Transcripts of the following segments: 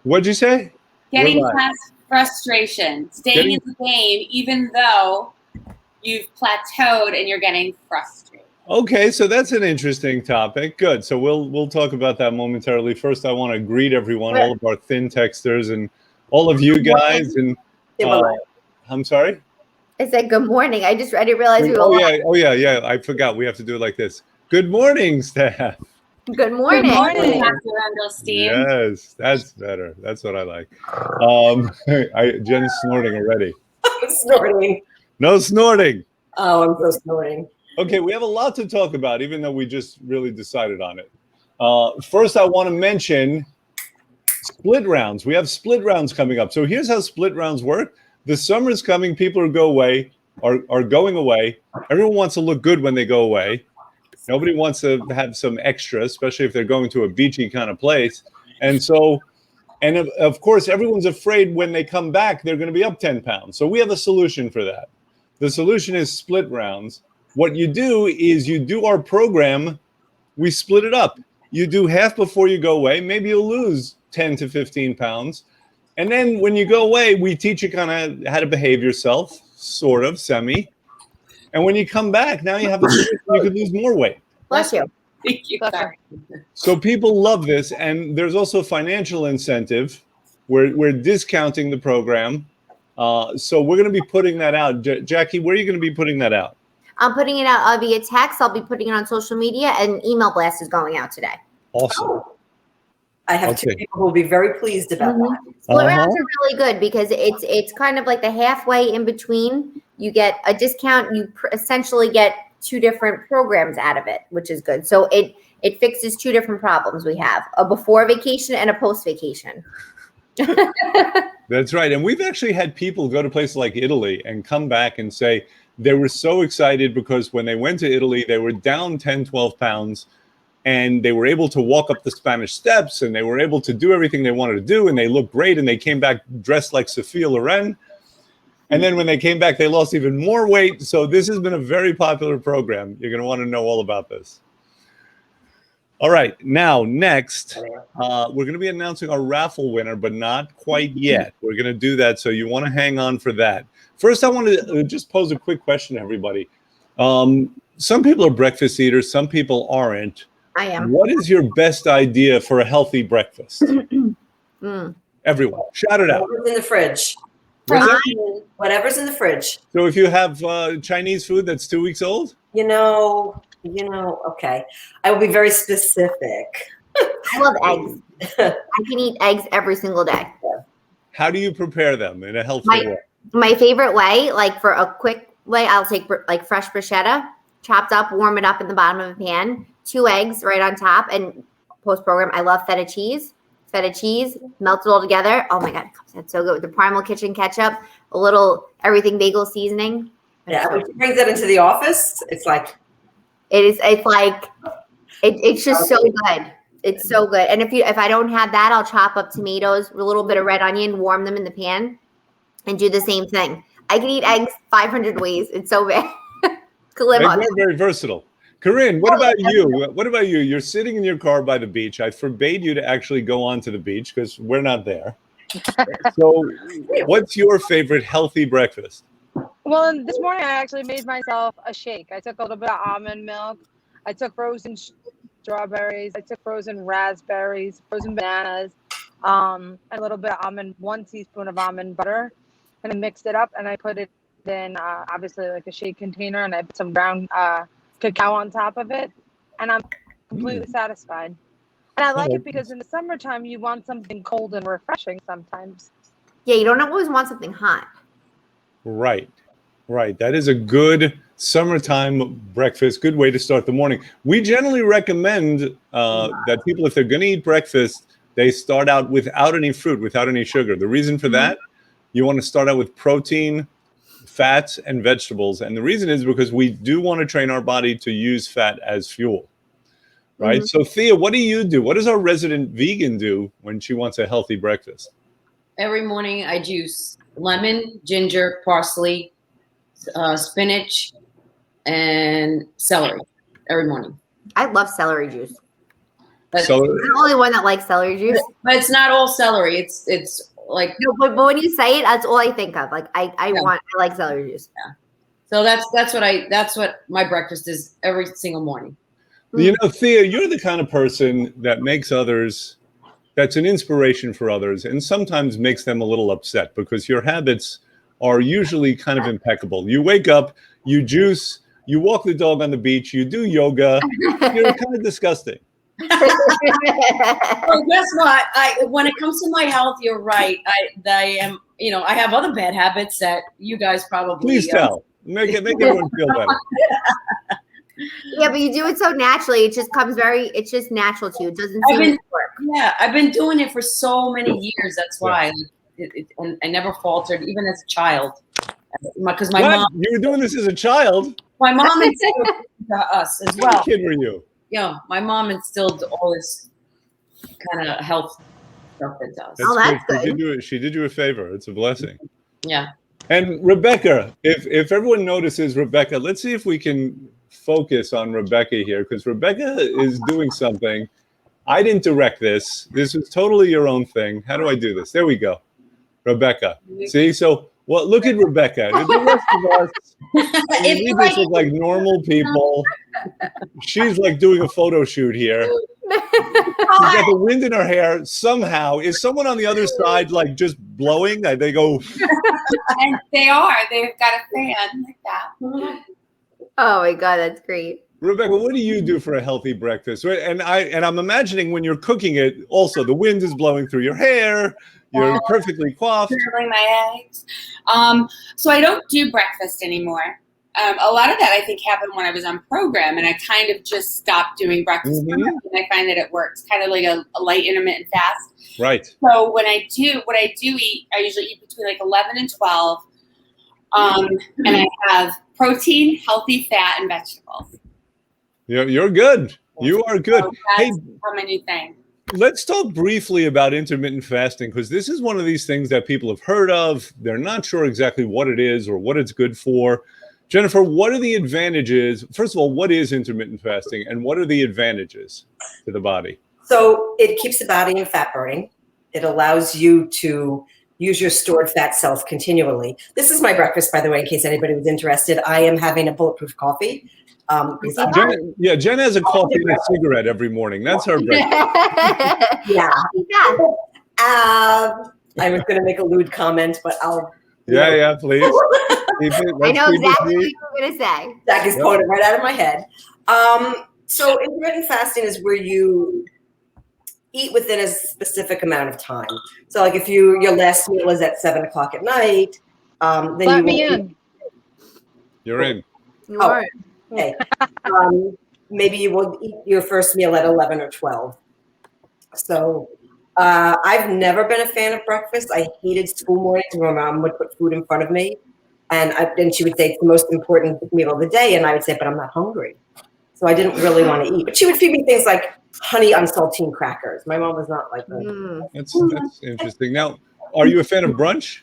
What'd you say? Getting past frustration, staying in the game, even though you've plateaued and you're getting frustrated. Okay, so that's an interesting topic. Good. So we'll talk about that momentarily. First, I want to greet everyone, all of our thin texters, and all of you guys. And I'm sorry. I said good morning. I didn't realize we were live. Oh yeah. I forgot. We have to do it like this. Good morning, staff. Good morning. Good morning, Dr. Endelstein. Yes, that's better. That's what I like. Jen's snorting already. I'm snorting. No snorting. Oh, I'm so snorting. Okay, we have a lot to talk about, even though we just really decided on it. First, I want to mention split rounds. We have split rounds coming up. So here's how split rounds work. The summer's coming. People are going away. Everyone wants to look good when they go away. Nobody wants to have some extra, especially if they're going to a beachy kind of place. And of course, everyone's afraid when they come back, they're going to be up 10 pounds. So we have a solution for that. The solution is split rounds. What you do is you do our program, we split it up. You do half before you go away. Maybe you'll lose 10 to 15 pounds. And then when you go away, we teach you kind of how to behave yourself, sort of, semi. And when you come back, now you have a solution, you could lose more weight. Bless you. Thank you. Sorry. So people love this. And there's also financial incentive. We're discounting the program. So we're going to be putting that out. Jackie, where are you going to be putting that out? I'm putting it out via text. I'll be putting it on social media, and email blast is going out today. Awesome. Oh. I have two people who will be very pleased about that. Split rounds are really good because it's kind of like the halfway in between. You get a discount. You essentially get two different programs out of it, which is good. So it fixes two different problems we have: a before vacation and a post vacation. That's right. And we've actually had people go to places like Italy and come back and say they were so excited because when they went to Italy, they were down 10, 12 pounds and they were able to walk up the Spanish steps and they were able to do everything they wanted to do. And they looked great. And they came back dressed like Sophia Loren. And then when they came back, they lost even more weight. So this has been a very popular program. You're going to want to know all about this. All right. Now, next, we're going to be announcing our raffle winner, but not quite yet. We're going to do that. So you want to hang on for that. First, I want to just pose a quick question to everybody. Some people are breakfast eaters. Some people aren't. I am. What is your best idea for a healthy breakfast? Everyone, shout it out. Whatever's in the fridge. Whatever's in the fridge. So if you have Chinese food that's 2 weeks old? Okay. I will be very specific. I love eggs. I can eat eggs every single day. How do you prepare them in a healthy way? My favorite way, like for a quick way, I'll take like fresh bruschetta, chopped up, warm it up in the bottom of a pan, 2 eggs right on top, and post-program, I love feta cheese, melt it all together. Oh my God, that's so good with the Primal Kitchen ketchup, a little everything bagel seasoning. Yeah, when she brings that into the office, it's like. It's just so good. It's so good. And if I don't have that, I'll chop up tomatoes, a little bit of red onion, warm them in the pan, and do the same thing. I can eat eggs 500 ways. It's so bad. Very, very versatile. Corinne, what about you? What about you? You're sitting in your car by the beach. I forbade you to actually go onto the beach because we're not there. So what's your favorite healthy breakfast? Well, this morning I actually made myself a shake. I took a little bit of almond milk. I took frozen strawberries. I took frozen raspberries, frozen bananas, and a little bit of 1 teaspoon of almond butter. And I mixed it up and I put it in, obviously, like a shake container. And I put some brown cacao on top of it. And I'm completely satisfied. And I like it because in the summertime, you want something cold and refreshing sometimes. Yeah, you don't always want something hot. Right. That is a good summertime breakfast, good way to start the morning. We generally recommend that people, if they're going to eat breakfast, they start out without any fruit, without any sugar. The reason for that, you want to start out with protein, fats, and vegetables. And the reason is because we do want to train our body to use fat as fuel. Right? So Thea, what do you do? What does our resident vegan do when she wants a healthy breakfast? Every morning I juice lemon, ginger, parsley, spinach, and celery every morning. I love celery juice. But, So I'm the only one that likes celery juice. but it's not all celery. It's like, No, but when you say it, that's all I think of. Like I Yeah. like celery juice. so that's what my breakfast is every single morning. you know, Thea, you're the kind of person that makes others, that's an inspiration for others, and sometimes makes them a little upset because your habits are usually kind of impeccable. You wake up, you juice, you walk the dog on the beach, you do yoga. You're kind of disgusting. Well, guess what? When it comes to my health, you're right. I am, I have other bad habits that you guys probably. Please tell. Make everyone feel better. Yeah, but you do it so naturally. It just comes it's just natural to you. It doesn't seem to work. Yeah, I've been doing it for so many years. That's why. And I never faltered, even as a child. Because my What? mom. You were doing this as a child? My mom instilled it to us as What well. kid were you? My mom instilled all this kind of health stuff into us. Oh, that's She did you a favor. It's a blessing. Yeah. And Rebecca, if everyone notices Rebecca, let's see if we can focus on Rebecca here, because Rebecca is doing something. I didn't direct this. This was totally your own thing. How do I do this? There we go. Rebecca. See? So, well, look at Rebecca. The rest of us, we just look like normal people. She's like doing a photo shoot here. She's got the wind in her hair. Somehow, is someone on the other side like just blowing? They go. And they are. They've got a fan like that. Oh my God, that's great. Rebecca, what do you do for a healthy breakfast? And I'm imagining when you're cooking it, also the wind is blowing through your hair. You're perfectly coiffed. Scrambling my eggs. So I don't do breakfast anymore. A lot of that I think happened when I was on program, and I kind of just stopped doing breakfast. Mhm. And I find that it works, kind of like a light intermittent fast. Right. So what I do eat, I usually eat between like 11 and 12. And I have protein, healthy fat, and vegetables. You're good. You are good. So Hey, that's my new thing. let's talk briefly about intermittent fasting, because this is one of these things that people have heard of. They're not sure exactly what it is or what it's good for. Jennifer, what are the advantages? First of all, what is intermittent fasting, and what are the advantages to the body? So it keeps the body in fat burning. It allows you to use your stored fat cells continually. This is my breakfast, by the way, in case anybody was interested. I am having a bulletproof coffee. Jen has a coffee and a cigarette every morning. That's her breakfast. Yeah. I was going to make a lewd comment, but I'll. Yeah, please. I know exactly what you were going to say. That is quoted right out of my head. So intermittent fasting is where you eat within a specific amount of time. So like if your last meal is at 7 o'clock at night, then Let you me won't in. You're in. You Oh. are. Okay. Maybe you will eat your first meal at 11 or 12. So I've never been a fan of breakfast. I hated school mornings where my mom would put food in front of me. And then she would say, it's the most important meal of the day. And I would say, but I'm not hungry. So I didn't really want to eat. But she would feed me things like honey on saltine crackers. My mom was not like that. That's interesting. Now, are you a fan of brunch?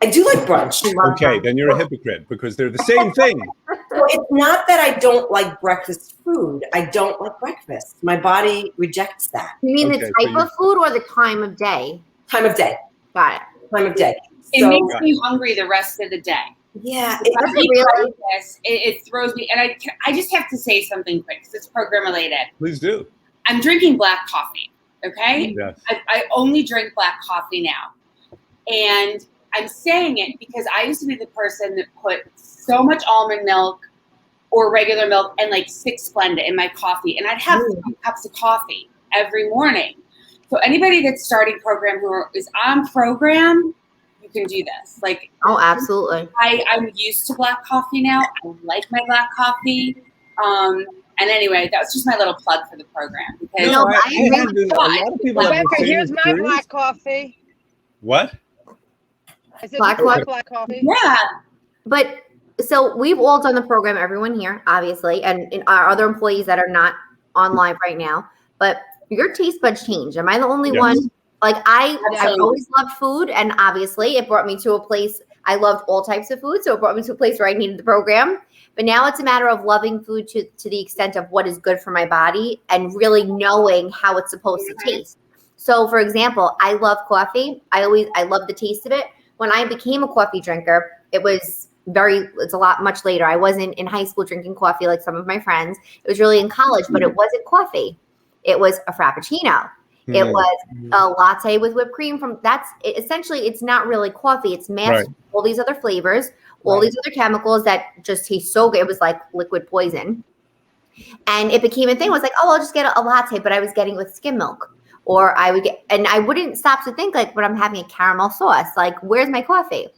I do like brunch. Okay, then you're a hypocrite, because they're the same thing. So it's not that I don't like breakfast food. I don't like breakfast. My body rejects that. You mean Okay, the so type of food or the time of day? Time of day. Got it. Time of day. It So, makes me hungry the rest of the day. yeah. If I Does it eat really? breakfast, it throws me. And I just have to say something quick because it's program related. Please do. I'm drinking black coffee. Okay. Yes. I only drink black coffee now. And I'm saying it because I used to be the person that put so much almond milk or regular milk and like 6 Splenda in my coffee. And I'd have 3 cups of coffee every morning. So anybody that's starting program who is on program, you can do this. Like, Oh, absolutely. I'm used to black coffee now. I like my black coffee. And anyway, that was just my little plug for the program. Because No, I had this- a lot of people have the Rebecca, same here's my experience. black coffee. What? I said Black black coffee. yeah, But so we've all done the program, everyone here, obviously, and our other employees that are not on live right now. But your taste buds change. Am I the only Yes. one? Like I've Absolutely. always loved food, and obviously it brought me to a place. I loved all types of food, so it brought me to a place where I needed the program. But now it's a matter of loving food to the extent of what is good for my body and really knowing how it's supposed to taste. So, for example, I love coffee. I love the taste of it. When I became a coffee drinker, it's a lot much later. I wasn't in high school drinking coffee like some of my friends. It was really in college, but it wasn't coffee. It was a Frappuccino. It was a latte with whipped cream essentially, it's not really coffee. It's masked with all these other flavors, all these other chemicals that just taste so good. It was like liquid poison. And it became a thing. It was like, oh, I'll just get a latte, but I was getting with skim milk. Or I wouldn't stop to think like when I'm having a caramel sauce, like where's my coffee?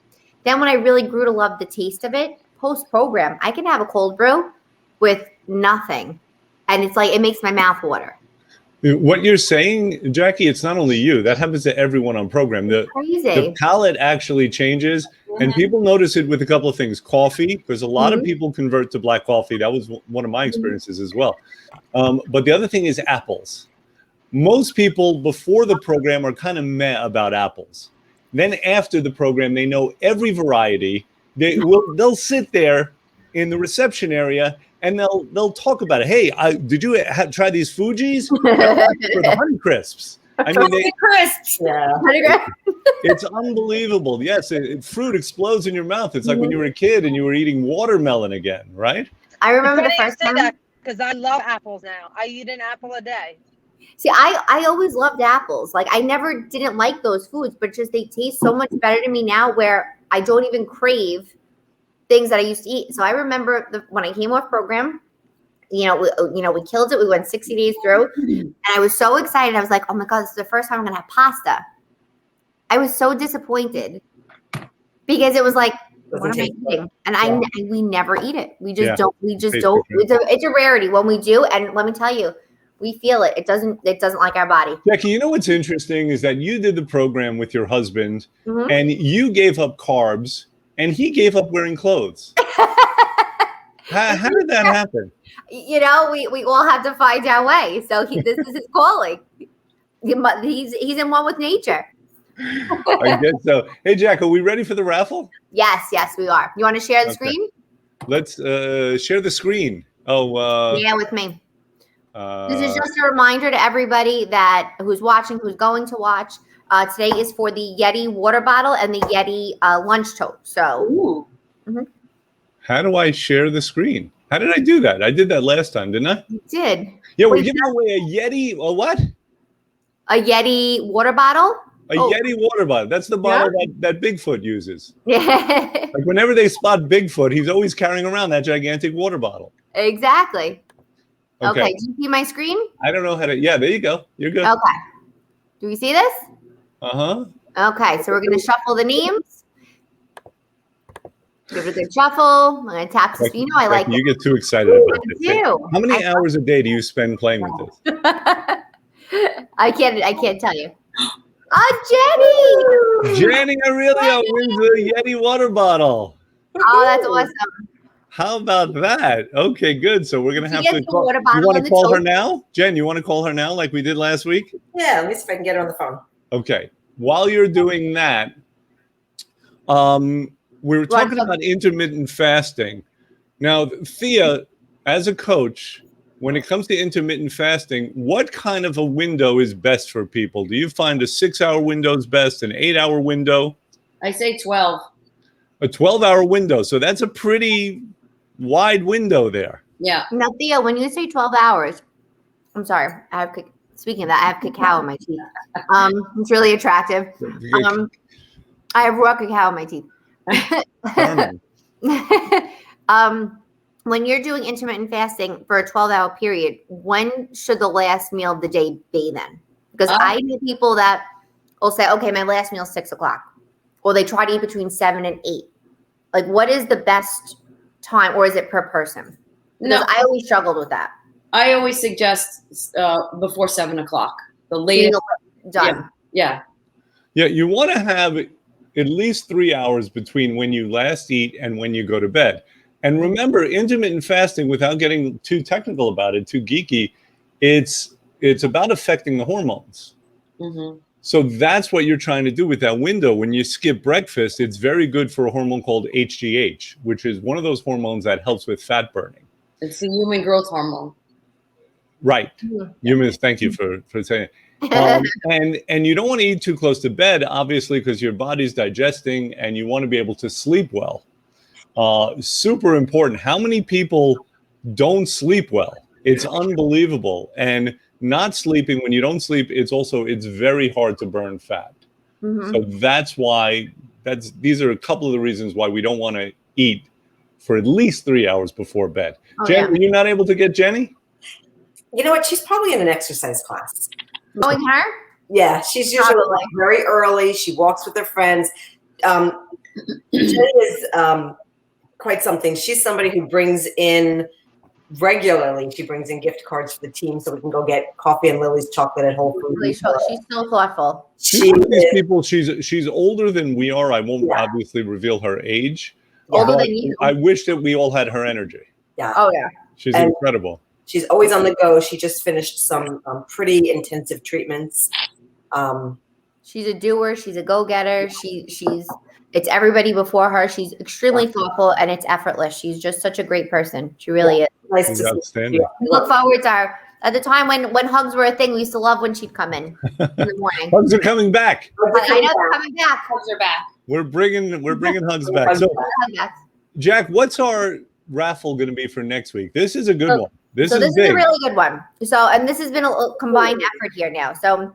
Then when I really grew to love the taste of it, post-program, I can have a cold brew with nothing. And it's like, it makes my mouth water. What you're saying, Jackie, it's not only you. That happens to everyone on program. The palate actually changes, and people notice it with a couple of things. Coffee, because a lot of people convert to black coffee. That was one of my experiences as well. But the other thing is apples. Most people before the program are kind of meh about apples. Then after the program, they know every variety. They'll sit there in the reception area and they'll talk about it. Hey, did you try these Fuji's? For the Honey Crisps. I mean, crisps. Yeah. It's unbelievable. Yes, fruit explodes in your mouth. It's like when you were a kid and you were eating watermelon again, right? I remember the first time. Because I love apples now. I eat an apple a day. See, I always loved apples. Like I never didn't like those foods, but just they taste so much better to me now where I don't even crave things that I used to eat. So I remember when I came off program, we killed it. We went 60 days through and I was so excited. I was like, oh my God, this is the first time I'm going to have pasta. I was so disappointed because it was like, what am I eating? And we never eat it. We just don't. It's a rarity when we do. And let me tell you, we feel it. It doesn't like our body. Jackie, you know what's interesting is that you did the program with your husband and you gave up carbs and he gave up wearing clothes. How did that happen? We all have to find our way. So this is his calling. He's in one with nature. I guess so. Hey, Jack, are we ready for the raffle? Yes, we are. You want to share the screen? Let's share the screen. Yeah, with me. This is just a reminder to everybody who's watching, who's going to watch. Today is for the Yeti water bottle and the Yeti lunch tote. So, How do I share the screen? How did I do that? I did that last time, didn't I? You did. Yeah, we're giving away a Yeti. A what? A Yeti water bottle. Yeti water bottle. That's the bottle that Bigfoot uses. Yeah. Like whenever they spot Bigfoot, he's always carrying around that gigantic water bottle. Exactly. Okay. Do you see my screen? I don't know how to. Yeah, there you go. You're good. Okay. Do we see this? Okay, so we're going to shuffle the names. Give it a good shuffle. I'm going to tap this. I like you get too excited about this. How many I hours a day do you spend playing with this? I can't tell you. Oh, Jenny! Jenny Aurelio wins the Yeti water bottle. Oh, that's awesome. How about that? Okay, good. So we're going to have to call. You want to call her now? Jen, you want to call her now like we did last week? Yeah, let me see if I can get her on the phone. Okay. While you're doing that, we were talking about intermittent fasting. Now, Thea, as a coach, when it comes to intermittent fasting, what kind of a window is best for people? Do you find a 6-hour window is best, an 8-hour window? I say 12. A 12-hour window. So that's a pretty wide window there. Yeah. Now, Thea, when you say 12 hours, I'm sorry. Speaking of that, I have cacao in my teeth. It's really attractive. I have raw cacao in my teeth. When you're doing intermittent fasting for a 12-hour period, when should the last meal of the day be then? Because I know people that will say, okay, my last meal is 6 o'clock. Or they try to eat between 7 and 8. Like, what is the best time, or is it per person? Because I always struggled with that. I always suggest before 7 o'clock. The latest. Done. Yeah. You want to have at least 3 hours between when you last eat and when you go to bed. And remember, intermittent fasting, without getting too technical about it, too geeky, it's about affecting the hormones. Mm-hmm. So that's what you're trying to do with that window. When you skip breakfast, it's very good for a hormone called HGH, which is one of those hormones that helps with fat burning. It's the human growth hormone. Right. Humans, thank you for saying it. And you don't want to eat too close to bed, obviously, because your body's digesting and you want to be able to sleep well. Super important. How many people don't sleep well? It's unbelievable. And not sleeping, when you don't sleep, it's very hard to burn fat. So that's why these are a couple of the reasons why we don't want to eat for at least 3 hours before bed. Jen, were you not able to get Jenny? You know what? She's probably in an exercise class. Going her? Yeah, she's usually like very early. She walks with her friends. Jenny is quite something. She's somebody who brings in regularly. She brings in gift cards for the team so we can go get coffee and Lily's chocolate at Whole Foods. She's so thoughtful. She's one of these people. She's older than we are. I won't obviously reveal her age. Older than you. I wish that we all had her energy. Yeah. Oh yeah. She's incredible. She's always on the go. She just finished some pretty intensive treatments. She's a doer. She's a go-getter. It's everybody before her. She's extremely thoughtful and it's effortless. She's just such a great person. She really is. Nice She's to outstanding. see. We look forward to her. At the time when hugs were a thing, we used to love when she'd come in the morning. Hugs are coming back. I know they're coming back. Hugs are back. We're bringing hugs back. So, Jack, what's our raffle going to be for next week? This is a good one. This is big. A really good one. So, and this has been a combined effort here now. So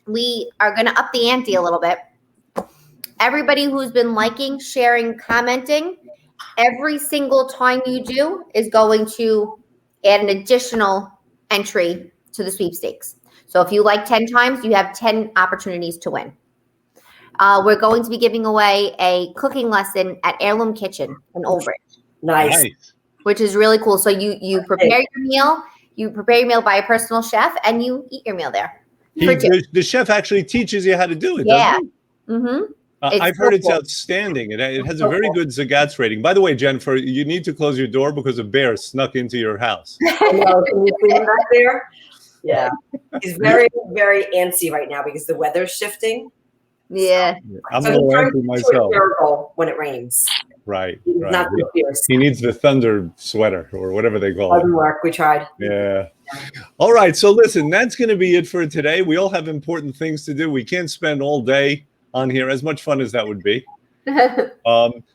we are going to up the ante a little bit. Everybody who's been liking, sharing, commenting, every single time you do is going to add an additional entry to the sweepstakes. So if you like 10 times, you have 10 opportunities to win. We're going to be giving away a cooking lesson at Heirloom Kitchen in Old Bridge. Nice. Which is really cool. So you prepare your meal by a personal chef, and you eat your meal there. The chef actually teaches you how to do it. Yeah. Doesn't he? I've heard it's outstanding. It has a very good Zagat's rating. By the way, Jennifer, you need to close your door because a bear snuck into your house. Can you see him back there? Yeah. He's very, very antsy right now because the weather's shifting. Yeah. I'm a little angry myself. When it rains. Right. Not so fierce. He needs the thunder sweater or whatever they call it. Doesn't work. We tried. Yeah. All right. So listen, that's going to be it for today. We all have important things to do. We can't spend all day on here, as much fun as that would be.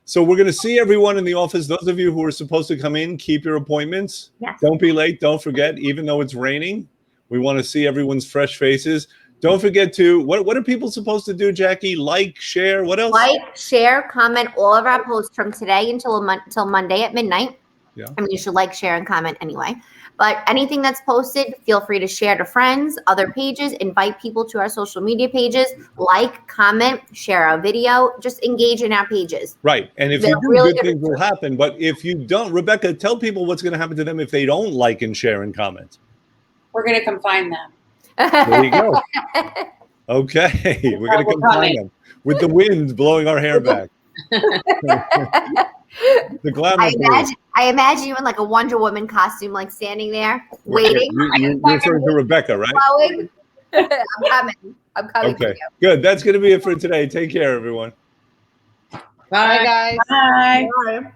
So we're going to see everyone in the office. Those of you who are supposed to come in, keep your appointments. Yes. Don't be late. Don't forget, even though it's raining, we want to see everyone's fresh faces. Don't forget to, what are people supposed to do, Jackie? Like, share, what else? Like, share, comment all of our posts from today until Monday at midnight. Yeah. I mean, you should like, share, and comment anyway. But anything that's posted, feel free to share to friends, other pages, invite people to our social media pages, like, comment, share our video, just engage in our pages. Right. And if you do, good things will happen. But if you don't, Rebecca, tell people what's going to happen to them if they don't like and share and comment. We're going to come find them. There you go. Okay. We're going to come find them with the wind blowing our hair back. The glamour. I imagine you in like a Wonder Woman costume, like standing there waiting. You're referring to Rebecca, right? I'm coming. Okay, good. That's going to be it for today. Take care, everyone. Bye, guys. Bye. Bye.